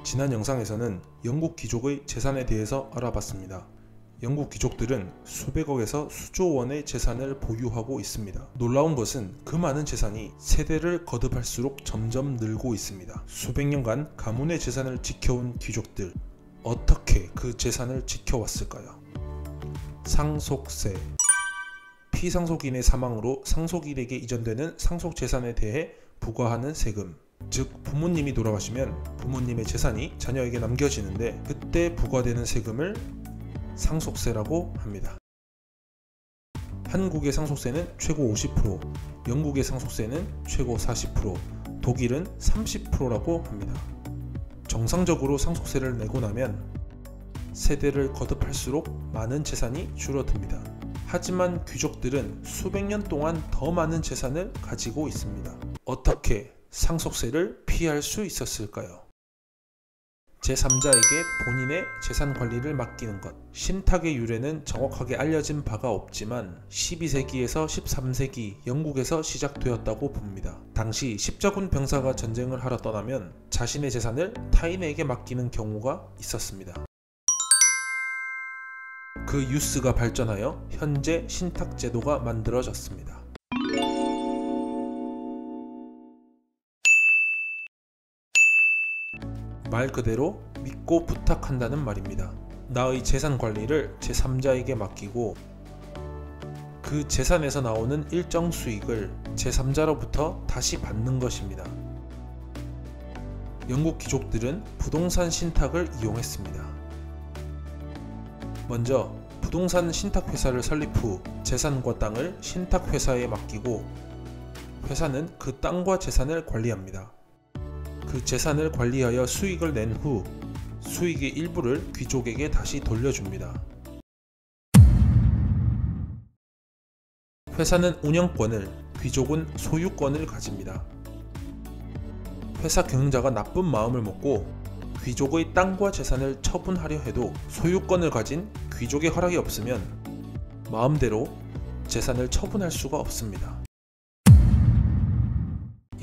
지난 영상에서는 영국 귀족의 재산에 대해서 알아봤습니다. 영국 귀족들은 수백억에서 수조 원의 재산을 보유하고 있습니다. 놀라운 것은 그 많은 재산이 세대를 거듭할수록 점점 늘고 있습니다. 수백 년간 가문의 재산을 지켜온 귀족들, 어떻게 그 재산을 지켜왔을까요? 상속세. 피상속인의 사망으로 상속인에게 이전되는 상속재산에 대해 부과하는 세금. 즉 부모님이 돌아가시면 부모님의 재산이 자녀에게 남겨지는데 그때 부과되는 세금을 상속세라고 합니다. 한국의 상속세는 최고 50%, 영국의 상속세는 최고 40%, 독일은 30%라고 합니다. 정상적으로 상속세를 내고 나면 세대를 거듭할수록 많은 재산이 줄어듭니다. 하지만 귀족들은 수백 년 동안 더 많은 재산을 가지고 있습니다. 어떻게 상속세를 피할 수 있었을까요? 제3자에게 본인의 재산 관리를 맡기는 것. 신탁의 유래는 정확하게 알려진 바가 없지만 12세기에서 13세기 영국에서 시작되었다고 봅니다. 당시 십자군 병사가 전쟁을 하러 떠나면 자신의 재산을 타인에게 맡기는 경우가 있었습니다. 그 유스가 발전하여 현재 신탁제도가 만들어졌습니다. 말 그대로 믿고 부탁한다는 말입니다. 나의 재산 관리를 제3자에게 맡기고 그 재산에서 나오는 일정 수익을 제3자로부터 다시 받는 것입니다. 영국 귀족들은 부동산 신탁을 이용했습니다. 먼저 부동산 신탁회사를 설립 후 재산과 땅을 신탁회사에 맡기고 회사는 그 땅과 재산을 관리합니다. 그 재산을 관리하여 수익을 낸 후 수익의 일부를 귀족에게 다시 돌려줍니다. 회사는 운영권을, 귀족은 소유권을 가집니다. 회사 경영자가 나쁜 마음을 먹고 귀족의 땅과 재산을 처분하려 해도 소유권을 가진 귀족의 허락이 없으면 마음대로 재산을 처분할 수가 없습니다.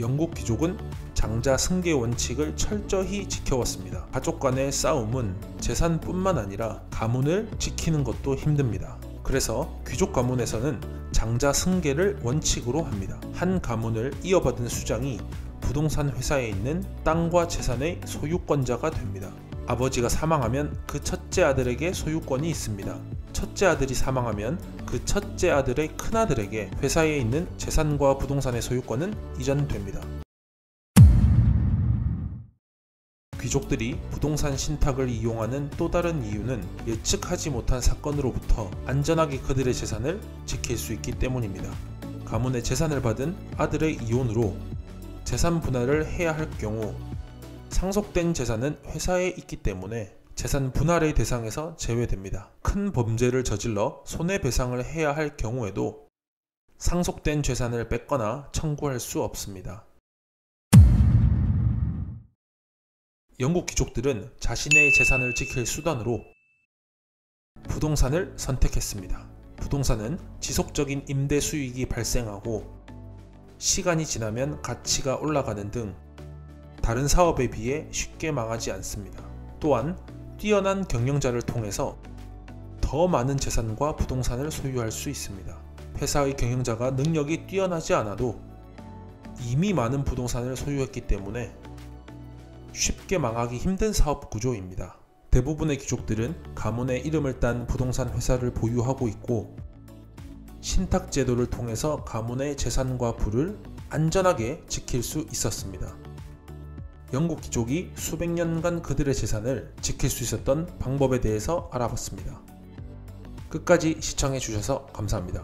영국 귀족은 장자 승계 원칙을 철저히 지켜왔습니다. 가족 간의 싸움은 재산뿐만 아니라 가문을 지키는 것도 힘듭니다. 그래서 귀족 가문에서는 장자 승계를 원칙으로 합니다. 한 가문을 이어받은 수장이 부동산 회사에 있는 땅과 재산의 소유권자가 됩니다. 아버지가 사망하면 그 첫째 아들에게 소유권이 있습니다. 첫째 아들이 사망하면 그 첫째 아들의 큰아들에게 회사에 있는 재산과 부동산의 소유권은 이전됩니다. 귀족들이 부동산 신탁을 이용하는 또 다른 이유는 예측하지 못한 사건으로부터 안전하게 그들의 재산을 지킬 수 있기 때문입니다. 가문의 재산을 받은 아들의 이혼으로 재산 분할을 해야 할 경우 상속된 재산은 회사에 있기 때문에 재산 분할의 대상에서 제외됩니다. 큰 범죄를 저질러 손해배상을 해야 할 경우에도 상속된 재산을 뺏거나 청구할 수 없습니다. 영국 귀족들은 자신의 재산을 지킬 수단으로 부동산을 선택했습니다. 부동산은 지속적인 임대 수익이 발생하고 시간이 지나면 가치가 올라가는 등 다른 사업에 비해 쉽게 망하지 않습니다. 또한 뛰어난 경영자를 통해서 더 많은 재산과 부동산을 소유할 수 있습니다. 회사의 경영자가 능력이 뛰어나지 않아도 이미 많은 부동산을 소유했기 때문에 쉽게 망하기 힘든 사업 구조입니다. 대부분의 귀족들은 가문의 이름을 딴 부동산 회사를 보유하고 있고 신탁 제도를 통해서 가문의 재산과 부를 안전하게 지킬 수 있었습니다. 영국 귀족이 수백 년간 그들의 재산을 지킬 수 있었던 방법에 대해서 알아봤습니다. 끝까지 시청해 주셔서 감사합니다.